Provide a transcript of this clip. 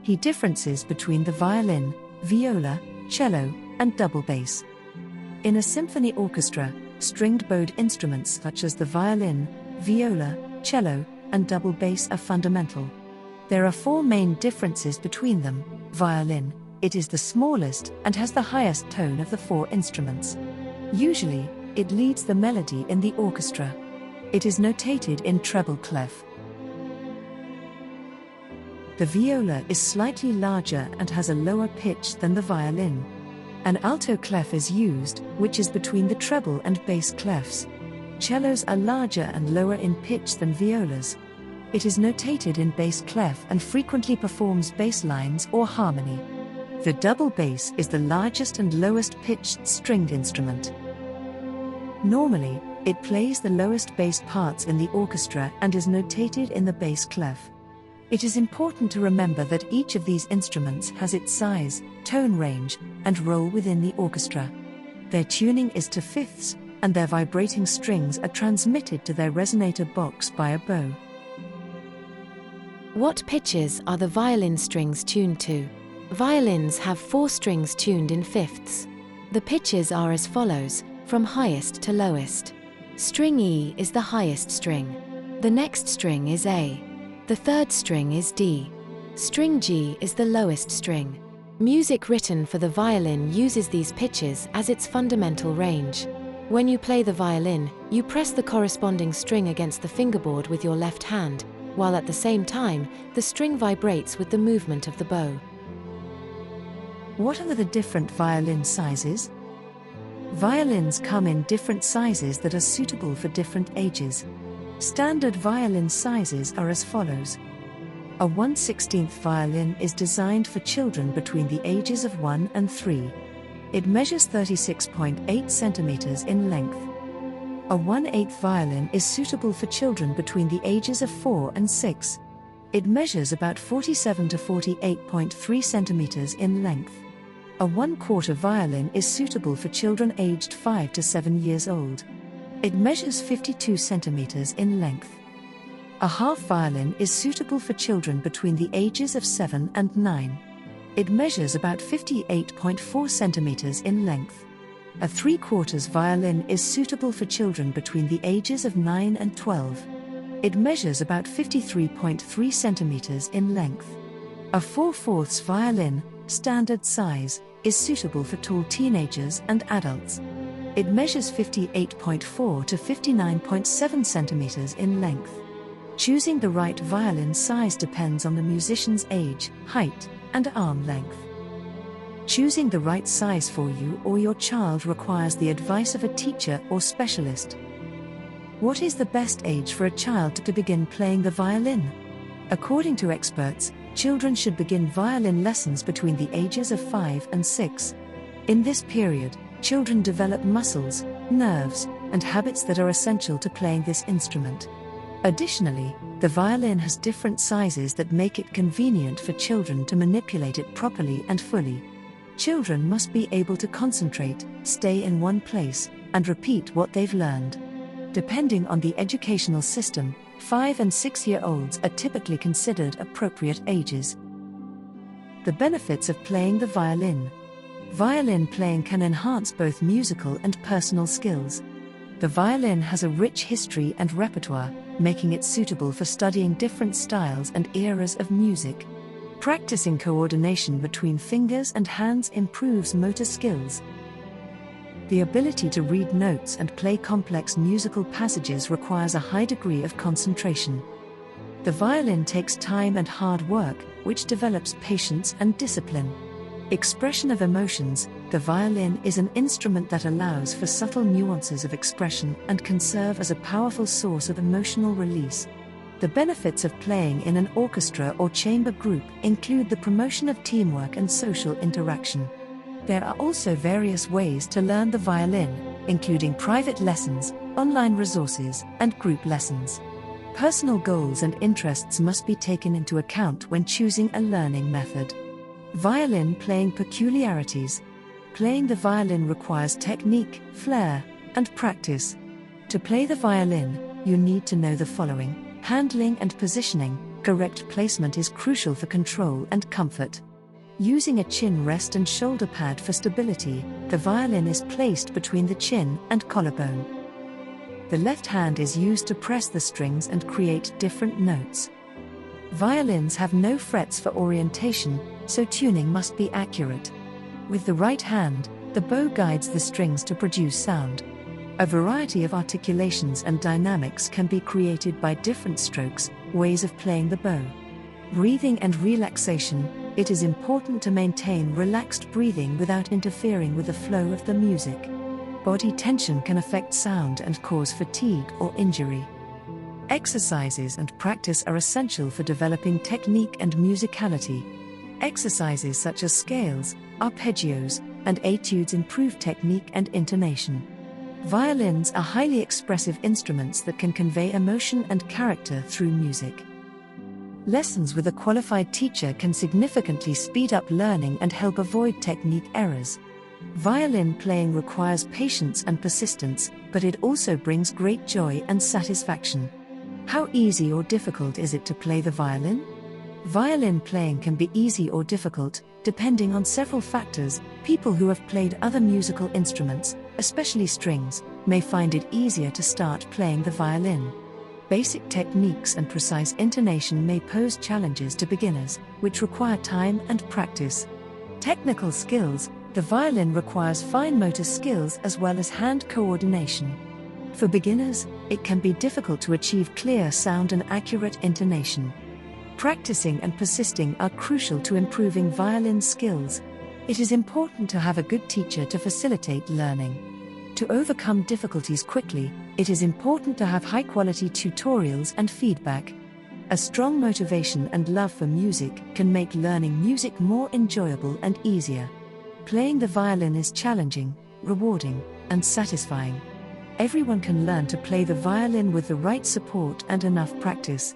Key differences between the violin, viola, cello, and double bass. In a symphony orchestra, stringed bowed instruments such as the violin, viola, cello, and double bass are fundamental. There are four main differences between them. Violin, it is the smallest and has the highest tone of the four instruments. Usually, it leads the melody in the orchestra. It is notated in treble clef. The viola is slightly larger and has a lower pitch than the violin. An alto clef is used, which is between the treble and bass clefs. Cellos are larger and lower in pitch than violas. It is notated in bass clef and frequently performs bass lines or harmony. The double bass is the largest and lowest pitched stringed instrument. Normally, it plays the lowest bass parts in the orchestra and is notated in the bass clef. It is important to remember that each of these instruments has its size, tone range, and role within the orchestra. Their tuning is to fifths, and their vibrating strings are transmitted to their resonator box by a bow. What pitches are the violin strings tuned to? Violins have 4 strings tuned in fifths. The pitches are as follows, from highest to lowest. String E is the highest string. The next string is A. The third string is D. String G is the lowest string. Music written for the violin uses these pitches as its fundamental range. When you play the violin, you press the corresponding string against the fingerboard with your left hand, while at the same time, the string vibrates with the movement of the bow. What are the different violin sizes? Violins come in different sizes that are suitable for different ages. Standard violin sizes are as follows. A 1/16 violin is designed for children between the ages of 1 and 3. It measures 36.8 centimeters in length. A 1/8 violin is suitable for children between the ages of 4 and 6. It measures about 47 to 48.3 centimeters in length. A 1/4 violin is suitable for children aged 5 to 7 years old. It measures 52 centimeters in length. A half violin is suitable for children between the ages of 7 and 9. It measures about 58.4 centimeters in length. A 3/4 violin is suitable for children between the ages of 9 and 12. It measures about 53.3 centimeters in length. A 4/4 violin, standard size, is suitable for tall teenagers and adults. It measures 58.4 to 59.7 centimeters in length. Choosing the right violin size depends on the musician's age, height, and arm length. Choosing the right size for you or your child requires the advice of a teacher or specialist. What is the best age for a child to begin playing the violin? According to experts, children should begin violin lessons between the ages of 5 and 6. In this period, children develop muscles, nerves, and habits that are essential to playing this instrument. Additionally, the violin has different sizes that make it convenient for children to manipulate it properly and fully. Children must be able to concentrate, stay in one place, and repeat what they've learned. Depending on the educational system, 5 and 6-year-olds are typically considered appropriate ages. The benefits of playing the violin. Violin playing can enhance both musical and personal skills. The violin has a rich history and repertoire, making it suitable for studying different styles and eras of music. Practicing coordination between fingers and hands improves motor skills. The ability to read notes and play complex musical passages requires a high degree of concentration. The violin takes time and hard work, which develops patience and discipline. Expression of emotions. The violin is an instrument that allows for subtle nuances of expression and can serve as a powerful source of emotional release. The benefits of playing in an orchestra or chamber group include the promotion of teamwork and social interaction. There are also various ways to learn the violin, including private lessons, online resources, and group lessons. Personal goals and interests must be taken into account when choosing a learning method. Violin playing peculiarities. Playing the violin requires technique, flair, and practice. To play the violin, you need to know the following: handling and positioning, Correct placement is crucial for control and comfort. Using a chin rest and shoulder pad for stability, the violin is placed between the chin and collarbone. The left hand is used to press the strings and create different notes. Violins have no frets for orientation, so tuning must be accurate. With the right hand, the bow guides the strings to produce sound. A variety of articulations and dynamics can be created by different strokes, ways of playing the bow. Breathing and relaxation. It is important to maintain relaxed breathing without interfering with the flow of the music. Body tension can affect sound and cause fatigue or injury. Exercises and practice are essential for developing technique and musicality. Exercises such as scales, arpeggios, and etudes improve technique and intonation. Violins are highly expressive instruments that can convey emotion and character through music. Lessons with a qualified teacher can significantly speed up learning and help avoid technique errors. Violin playing requires patience and persistence, but it also brings great joy and satisfaction. How easy or difficult is it to play the violin? Violin playing can be easy or difficult, depending on several factors. People who have played other musical instruments, especially strings, may find it easier to start playing the violin. Basic techniques and precise intonation may pose challenges to beginners, which require time and practice. Technical skills. The violin requires fine motor skills as well as hand coordination. For beginners, it can be difficult to achieve clear sound and accurate intonation. Practicing and persisting are crucial to improving violin skills. It is important to have a good teacher to facilitate learning. To overcome difficulties quickly, it is important to have high-quality tutorials and feedback. A strong motivation and love for music can make learning music more enjoyable and easier. Playing the violin is challenging, rewarding, and satisfying. Everyone can learn to play the violin with the right support and enough practice.